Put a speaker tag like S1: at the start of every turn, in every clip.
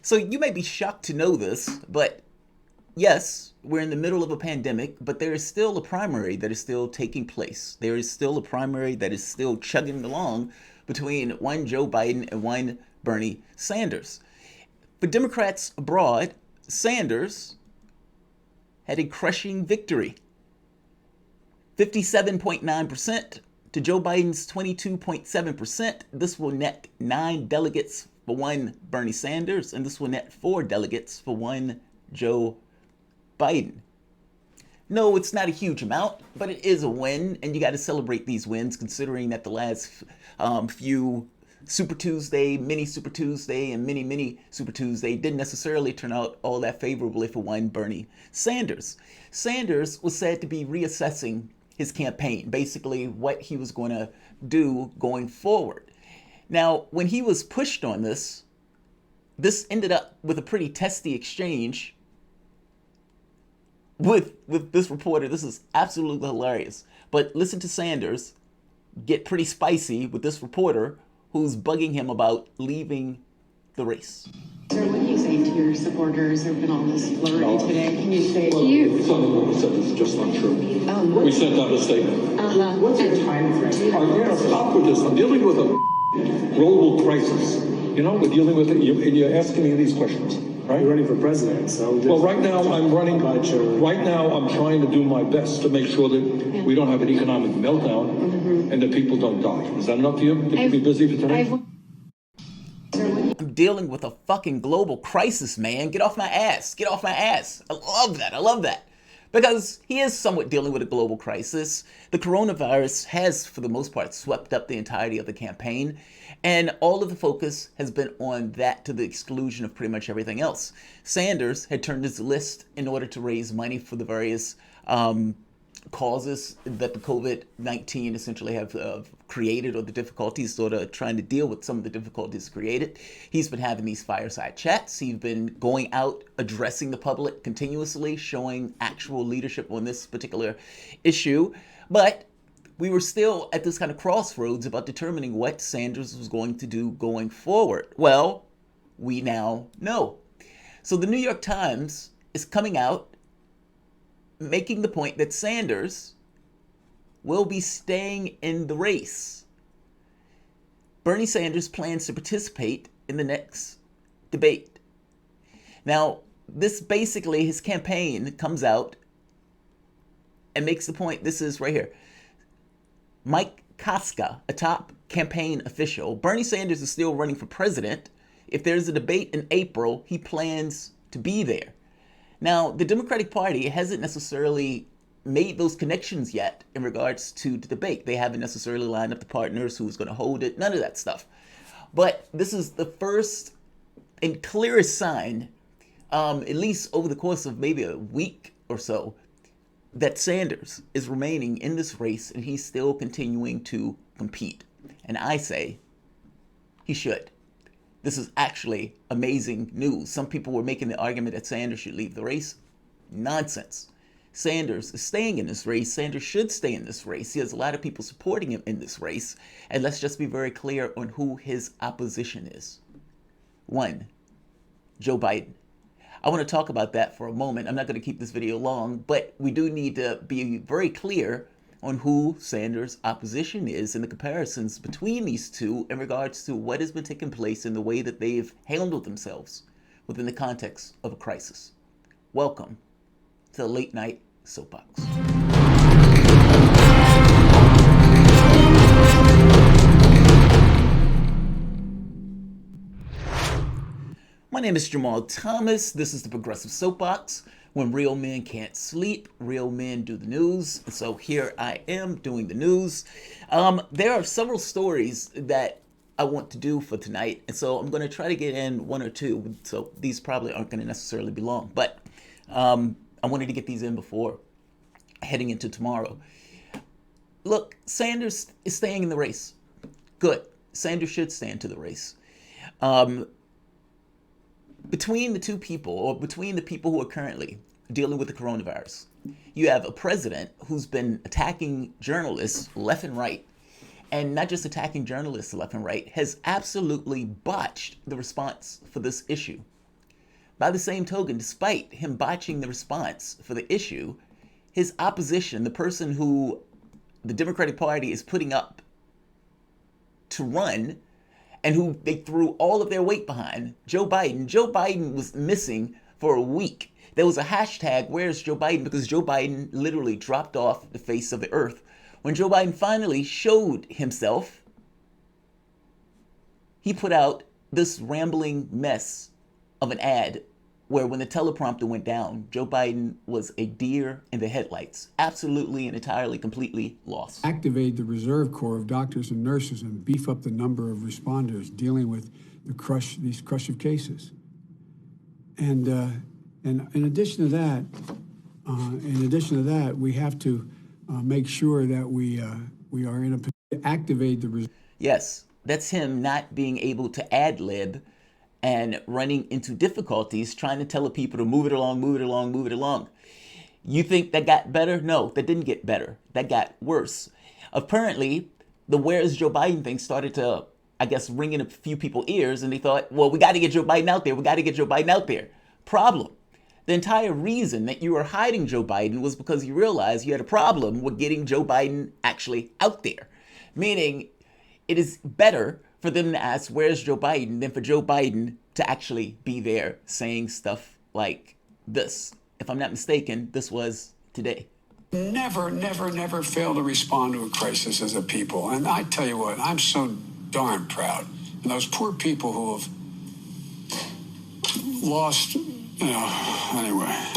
S1: So you may be shocked to know this, but yes, we're in the middle of a pandemic, but there is still a primary that is still taking place. There is still a primary that is still chugging along between one Joe Biden and one Bernie Sanders. For Democrats abroad, Sanders had a crushing victory, 57.9% to Joe Biden's 22.7%. This will net 9 delegates for one Bernie Sanders, and this will net 4 delegates for one Joe Biden. No, it's not a huge amount, but it is a win, and you got to celebrate these wins considering that the last few Super Tuesday, mini Super Tuesday, and mini Super Tuesday didn't necessarily turn out all that favorably for one Bernie Sanders. Sanders was said to be reassessing his campaign, basically what he was going to do going forward. Now, when he was pushed on this ended up with a pretty testy exchange with this reporter. This is absolutely hilarious. But listen to Sanders get pretty spicy with this reporter who's bugging him about leaving the race.
S2: Sir, what are you saying to your supporters? There have been all this flurry today. Can you say to you?
S3: Some of what we said is just untrue. We sent out a statement.
S2: What's your time frame?
S3: I'm going to stop with this. I'm dealing with a global crisis. You know, we're dealing with it, and you're asking me these questions. Right?
S4: You're running for president, so...
S3: Well, right now I'm running... Right now I'm trying to do my best to make sure that we don't have an economic meltdown and that people don't die. Is that enough for you? To keep me busy for tonight?
S1: I'm dealing with a fucking global crisis, man. Get off my ass. Get off my ass. I love that. I love that. Because he is somewhat dealing with a global crisis. The coronavirus has, for the most part, swept up the entirety of the campaign. And all of the focus has been on that to the exclusion of pretty much everything else. Sanders had turned his list in order to raise money for the various causes that the COVID-19 essentially have created, or the difficulties sort of trying to deal with some of the difficulties created. He's been having these fireside chats. He's been going out, addressing the public continuously, showing actual leadership on this particular issue. But we were still at this kind of crossroads about determining what Sanders was going to do going forward. Well, we now know. So the New York Times is coming out making the point that Sanders will be staying in the race. Bernie Sanders plans to participate in the next debate. Now, this basically, his campaign comes out and makes the point. This is right here. Mike Koska, a top campaign official. Bernie Sanders is still running for president. If there's a debate in April, he plans to be there. Now, the Democratic Party hasn't necessarily made those connections yet in regards to the debate. They haven't necessarily lined up the partners, who's going to hold it, none of that stuff. But this is the first and clearest sign, at least over the course of maybe a week or so, that Sanders is remaining in this race and he's still continuing to compete. And I say he should. This is actually amazing news. Some people were making the argument that Sanders should leave the race. Nonsense. Sanders is staying in this race. Sanders should stay in this race. He has a lot of people supporting him in this race. And let's just be very clear on who his opposition is. 1, Joe Biden. I want to talk about that for a moment. I'm not going to keep this video long, but we do need to be very clear on who Sanders' opposition is and the comparisons between these two in regards to what has been taking place in the way that they've handled themselves within the context of a crisis. Welcome to the Late Night Soapbox. My name is Jamarl Thomas. This is the Progressive Soapbox. When real men can't sleep, real men do the news. So here I am doing the news. There are several stories that I want to do for tonight. And so I'm going to try to get in one or two. So these probably aren't going to necessarily be long. But I wanted to get these in before heading into tomorrow. Look, Sanders is staying in the race. Good. Sanders should stay into the race. Between the two people, or between the people who are currently dealing with the coronavirus, you have a president who's been attacking journalists left and right, and not just attacking journalists left and right, has absolutely botched the response for this issue. by the same token, despite him botching the response for the issue, his opposition, the person who the Democratic Party is putting up to run and who they threw all of their weight behind, Joe Biden was missing for a week. There was a hashtag, where's Joe Biden? Because Joe Biden literally dropped off the face of the earth. When Joe Biden finally showed himself, he put out this rambling mess of an ad where when the teleprompter went down, Joe Biden was a deer in the headlights, absolutely and entirely, completely lost.
S4: Activate the reserve corps of doctors and nurses and beef up the number of responders dealing with these crush of cases. And in addition to that, we have to make sure that we are in a position to activate the reserve.
S1: Yes, that's him not being able to ad-lib and running into difficulties trying to tell the people to move it along, move it along, move it along. You think that got better? No, that didn't get better. That got worse. Apparently, the where is Joe Biden thing started to, I guess, ring in a few people's ears, and they thought, well, we got to get Joe Biden out there. We got to get Joe Biden out there. Problem. The entire reason that you were hiding Joe Biden was because you realized you had a problem with getting Joe Biden actually out there. Meaning, it is better for them to ask, where's Joe Biden, than for Joe Biden to actually be there saying stuff like this. If I'm not mistaken, this was today.
S5: Never, never, never fail to respond to a crisis as a people. And I tell you what, I'm so darn proud. And those poor people who have lost, anyway.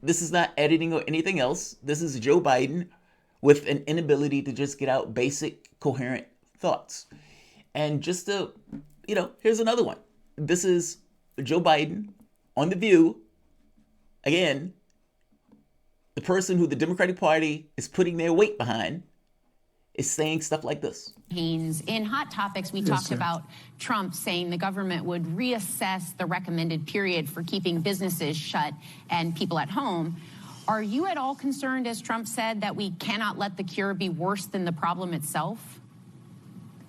S1: This is not editing or anything else. This is Joe Biden with an inability to just get out basic, coherent thoughts. And just to, here's another one. This is Joe Biden on The View. Again, the person who the Democratic Party is putting their weight behind is saying stuff like this.
S6: In Hot Topics, we talked about Trump saying the government would reassess the recommended period for keeping businesses shut and people at home. Are you at all concerned, as Trump said, that we cannot let the cure be worse than the problem itself?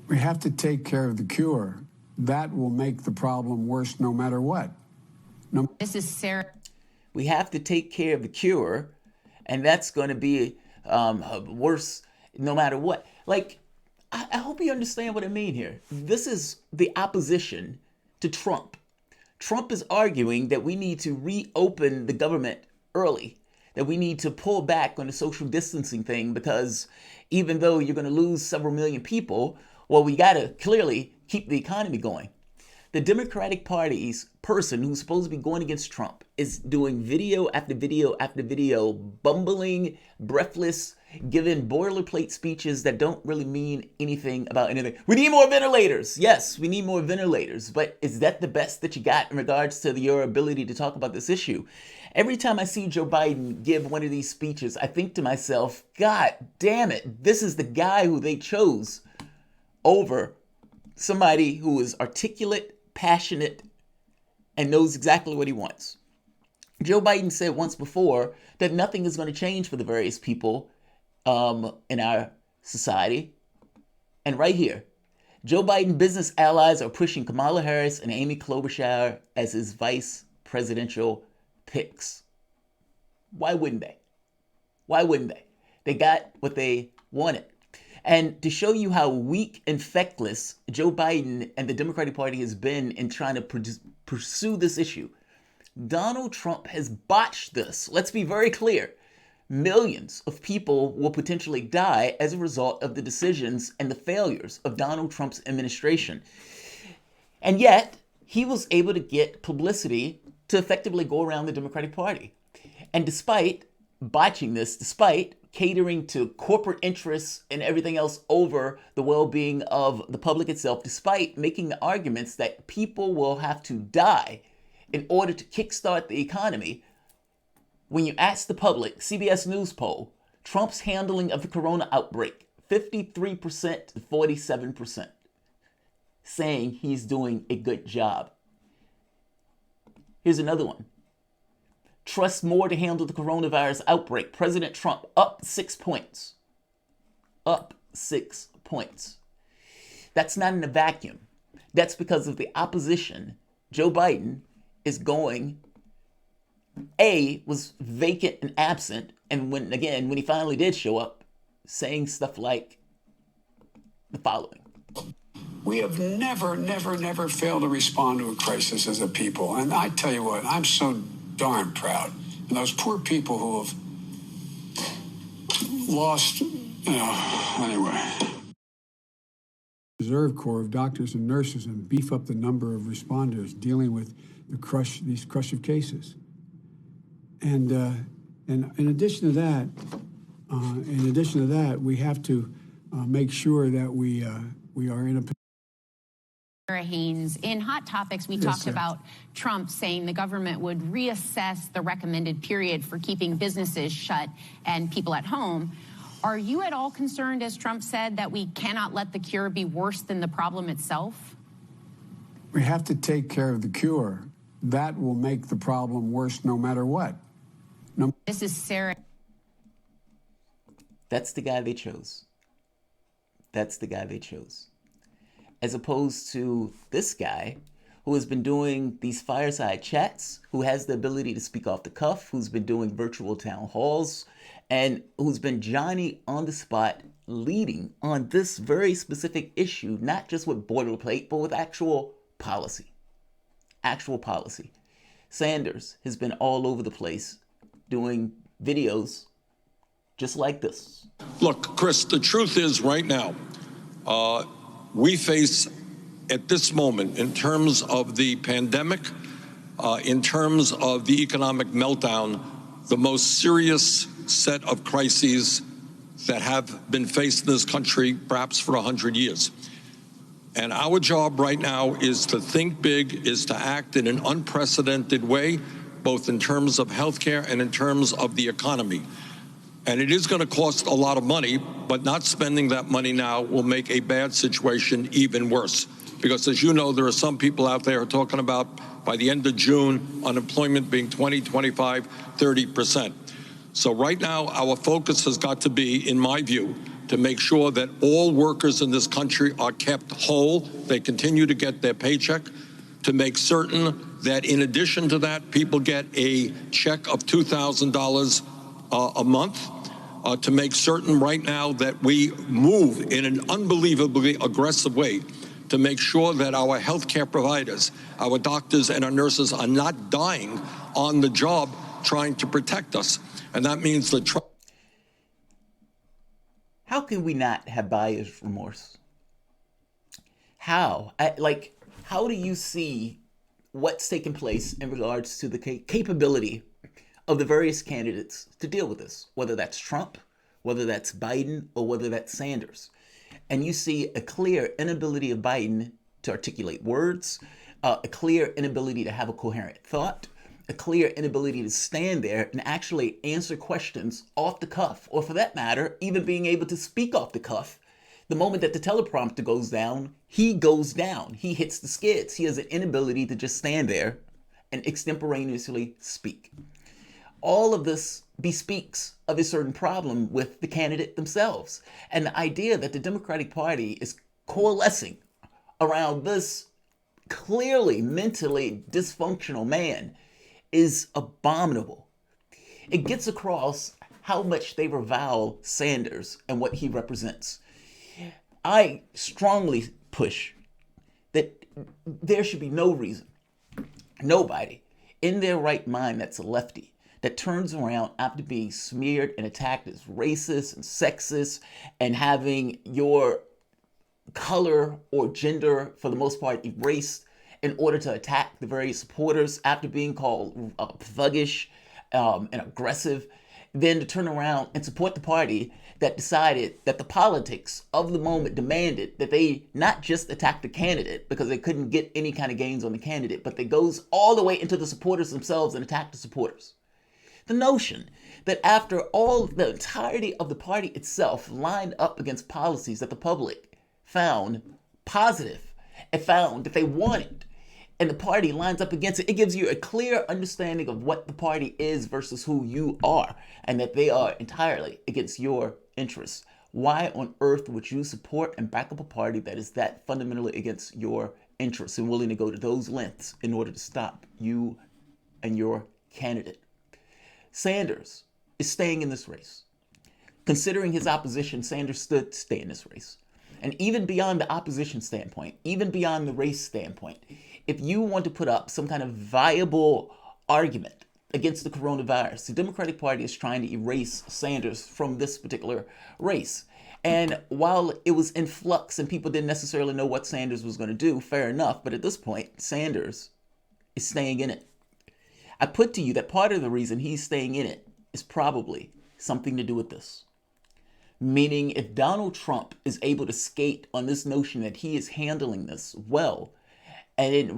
S4: We have to take care of the cure. That will make the problem worse no matter what.
S6: This is Sarah.
S1: We have to take care of the cure, and that's going to be worse no matter what. Like, I hope you understand what I mean here. This is the opposition to Trump. Trump is arguing that we need to reopen the government early, that we need to pull back on the social distancing thing, because even though you're going to lose several million people, well, we got to clearly keep the economy going. The Democratic Party's person who's supposed to be going against Trump is doing video after video after video, bumbling, breathless, giving boilerplate speeches that don't really mean anything about anything. We need more ventilators. Yes, we need more ventilators. But is that the best that you got in regards to your ability to talk about this issue? Every time I see Joe Biden give one of these speeches, I think to myself, God damn it, this is the guy who they chose over somebody who is articulate, passionate, and knows exactly what he wants. Joe Biden said once before that nothing is going to change for the various people in our society. And right here, Joe Biden business allies are pushing Kamala Harris and Amy Klobuchar as his vice presidential picks. Why wouldn't they? Why wouldn't they? They got what they wanted. And to show you how weak and feckless Joe Biden and the Democratic Party has been in trying to pursue this issue, Donald Trump has botched this. Let's be very clear. Millions of people will potentially die as a result of the decisions and the failures of Donald Trump's administration. And yet, he was able to get publicity to effectively go around the Democratic Party. And despite botching this, despite catering to corporate interests and everything else over the well-being of the public itself, despite making the arguments that people will have to die in order to kickstart the economy, when you ask the public, CBS News poll, Trump's handling of the corona outbreak, 53% to 47%, saying he's doing a good job. Here's another one. Trust more to handle the coronavirus outbreak. President Trump up 6 points. Up 6 points. That's not in a vacuum. That's because of the opposition. Joe Biden is going, was vacant and absent, and when he finally did show up, saying stuff like the following.
S5: We have never, never, never failed to respond to a crisis as a people. And I tell you what, I'm so darn proud. And those poor people who have lost, anyway.
S4: Reserve Corps of doctors and nurses and beef up the number of responders dealing with these crush of cases. And in addition to that, we have to make sure that we are in a.
S6: Sarah Haynes, in Hot Topics, we talked about Trump saying the government would reassess the recommended period for keeping businesses shut and people at home. Are you at all concerned, as Trump said, that we cannot let the cure be worse than the problem itself?
S4: We have to take care of the cure. That will make the problem worse no matter what.
S6: This is Sarah.
S1: That's the guy they chose. That's the guy they chose. As opposed to this guy who has been doing these fireside chats, who has the ability to speak off the cuff, who's been doing virtual town halls, and who's been Johnny on the spot leading on this very specific issue, not just with boilerplate, but with actual policy. Actual policy. Sanders has been all over the place doing videos just like this.
S3: Look, Chris, the truth is right now, we face at this moment, in terms of the pandemic, in terms of the economic meltdown, the most serious set of crises that have been faced in this country perhaps for 100 years. And our job right now is to think big, is to act in an unprecedented way, both in terms of healthcare and in terms of the economy. And it is going to cost a lot of money, but not spending that money now will make a bad situation even worse. Because as you know, there are some people out there talking about by the end of June, unemployment being 20, 25, 30%. So right now, our focus has got to be, in my view, to make sure that all workers in this country are kept whole, they continue to get their paycheck, to make certain that in addition to that, people get a check of $2,000 a month, to make certain right now that we move in an unbelievably aggressive way to make sure that our healthcare providers, our doctors and our nurses are not dying on the job trying to protect us. And that means the
S1: How can we not have buyer's remorse? How? How do you see what's taking place in regards to the capability of the various candidates to deal with this, whether that's Trump, whether that's Biden, or whether that's Sanders? And you see a clear inability of Biden to articulate words, a clear inability to have a coherent thought, a clear inability to stand there and actually answer questions off the cuff, or for that matter, even being able to speak off the cuff. The moment that the teleprompter goes down, he goes down. He hits the skids. He has an inability to just stand there and extemporaneously speak. All of this bespeaks of a certain problem with the candidate themselves. And the idea that the Democratic Party is coalescing around this clearly mentally dysfunctional man is abominable. It gets across how much they revile Sanders and what he represents. I strongly push that there should be no reason, nobody in their right mind that's a lefty, that turns around after being smeared and attacked as racist and sexist and having your color or gender, for the most part, erased in order to attack the various supporters after being called thuggish and aggressive, then to turn around and support the party that decided that the politics of the moment demanded that they not just attack the candidate because they couldn't get any kind of gains on the candidate, but they goes all the way into the supporters themselves and attack the supporters. The notion that after all, the entirety of the party itself lined up against policies that the public found positive and found that they wanted, and the party lines up against it, it gives you a clear understanding of what the party is versus who you are, and that they are entirely against your interests. Why on earth would you support and back up a party that is that fundamentally against your interests and willing to go to those lengths in order to stop you and your candidate? Sanders is staying in this race. Considering his opposition, Sanders stood to stay in this race. And even beyond the opposition standpoint, even beyond the race standpoint, if you want to put up some kind of viable argument against the coronavirus, the Democratic Party is trying to erase Sanders from this particular race. And while it was in flux and people didn't necessarily know what Sanders was going to do, fair enough, but at this point, Sanders is staying in it. I put to you that part of the reason he's staying in it is probably something to do with this. Meaning, if Donald Trump is able to skate on this notion that he is handling this well, and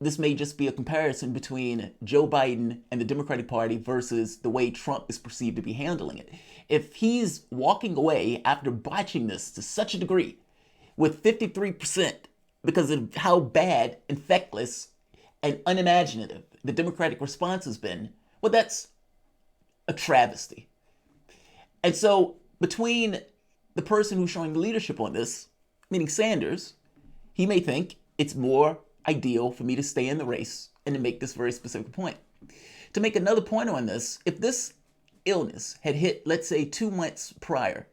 S1: this may just be a comparison between Joe Biden and the Democratic Party versus the way Trump is perceived to be handling it. If he's walking away after botching this to such a degree with 53% because of how bad and feckless and unimaginative the Democratic response has been, well, that's a travesty. And so between the person who's showing leadership on this, meaning Sanders, he may think it's more ideal for me to stay in the race and to make this very specific point. To make another point on this, if this illness had hit, let's say, 2 months prior,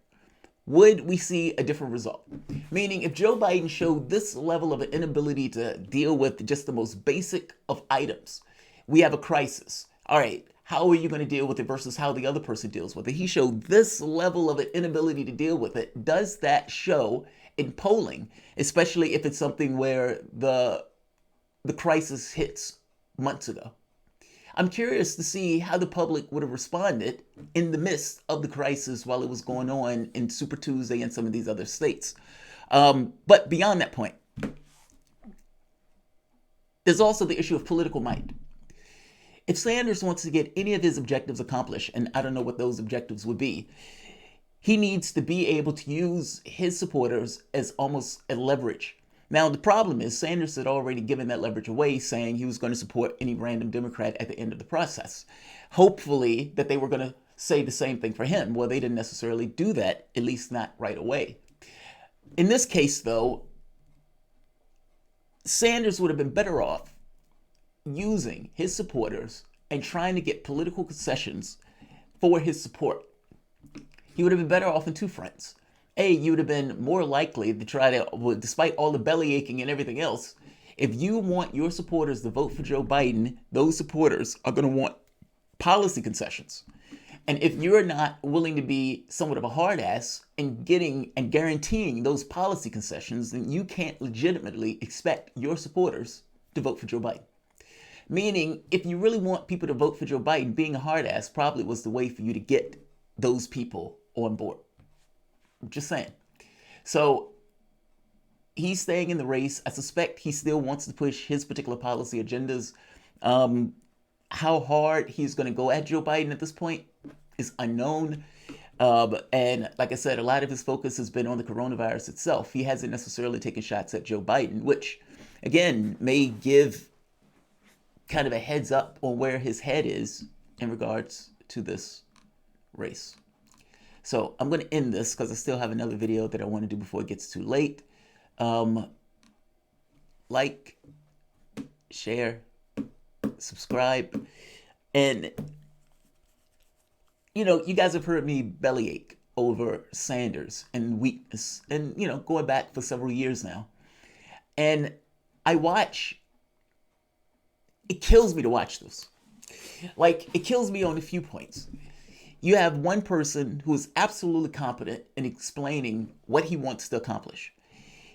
S1: would we see a different result? Meaning, if Joe Biden showed this level of an inability to deal with just the most basic of items, we have a crisis. All right, how are you going to deal with it versus how the other person deals with it? He showed this level of an inability to deal with it. Does that show in polling, especially if it's something where the crisis hits months ago? I'm curious to see how the public would have responded in the midst of the crisis while it was going on in Super Tuesday and some of these other states. But beyond that point, there's also the issue of political might. If Sanders wants to get any of his objectives accomplished, and I don't know what those objectives would be, he needs to be able to use his supporters as almost a leverage. Now, the problem is Sanders had already given that leverage away, saying he was going to support any random Democrat at the end of the process. Hopefully that they were going to say the same thing for him. Well, they didn't necessarily do that, at least not right away. In this case, though, Sanders would have been better off using his supporters and trying to get political concessions for his support. He would have been better off on two fronts. A, you would have been more likely to try to, despite all the belly aching and everything else, if you want your supporters to vote for Joe Biden, those supporters are going to want policy concessions. And if you're not willing to be somewhat of a hard ass in getting and guaranteeing those policy concessions, then you can't legitimately expect your supporters to vote for Joe Biden. Meaning, if you really want people to vote for Joe Biden, being a hard ass probably was the way for you to get those people on board. I'm just saying. So he's staying in the race. I suspect he still wants to push his particular policy agendas. How hard he's going to go at Joe Biden at this point is unknown. And like I said, a lot of his focus has been on the coronavirus itself. He hasn't necessarily taken shots at Joe Biden, which, again, may give kind of a heads up on where his head is in regards to this race. So I'm going to end this because I still have another video that I want to do before it gets too late. Like, share, subscribe. And, you guys have heard me bellyache over Sanders and weakness and, going back for several years now. And it kills me to watch this. Like, it kills me on a few points. You have one person who is absolutely competent in explaining what he wants to accomplish.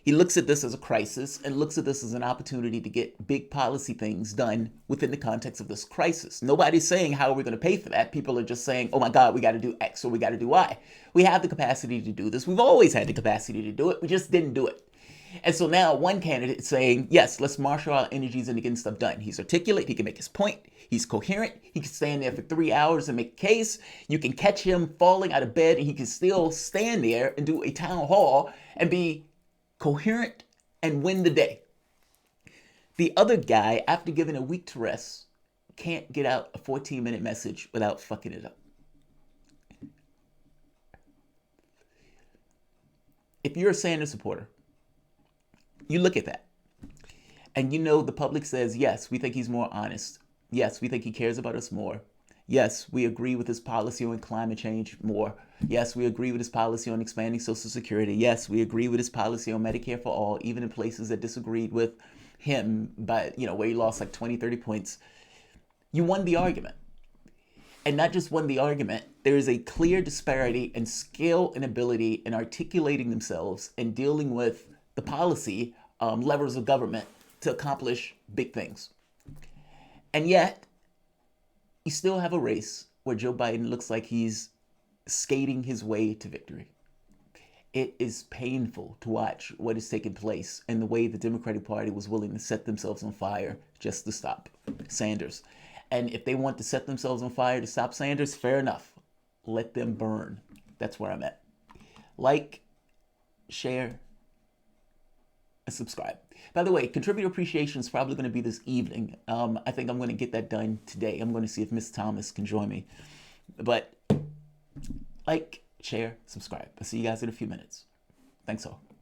S1: He looks at this as a crisis and looks at this as an opportunity to get big policy things done within the context of this crisis. Nobody's saying how are we going to pay for that. People are just saying, oh my God, we got to do X or we got to do Y. We have the capacity to do this. We've always had the capacity to do it. We just didn't do it. And so now one candidate is saying, yes, let's marshal our energies into getting stuff done. He's articulate. He can make his point. He's coherent. He can stand there for 3 hours and make a case. You can catch him falling out of bed and he can still stand there and do a town hall and be coherent and win the day. The other guy, after giving a week to rest, can't get out a 14-minute message without fucking it up. If you're a Sanders supporter, you look at that and you know the public says, yes, we think he's more honest. Yes, we think he cares about us more. Yes, we agree with his policy on climate change more. Yes, we agree with his policy on expanding Social Security. Yes, we agree with his policy on Medicare for all, even in places that disagreed with him, but where he lost like 20, 30 points. You won the argument. And not just won the argument, there is a clear disparity in skill and ability in articulating themselves and dealing with the policy levers of government to accomplish big things. And yet, you still have a race where Joe Biden looks like he's skating his way to victory. It is painful to watch what is taking place and the way the Democratic Party was willing to set themselves on fire just to stop Sanders. And if they want to set themselves on fire to stop Sanders, fair enough. Let them burn. That's where I'm at. Like, share, and subscribe. By the way, contributor appreciation is probably going to be this evening. I think I'm going to get that done today. I'm going to see if Miss Thomas can join me. But like, share, subscribe. I'll see you guys in a few minutes. Thanks all.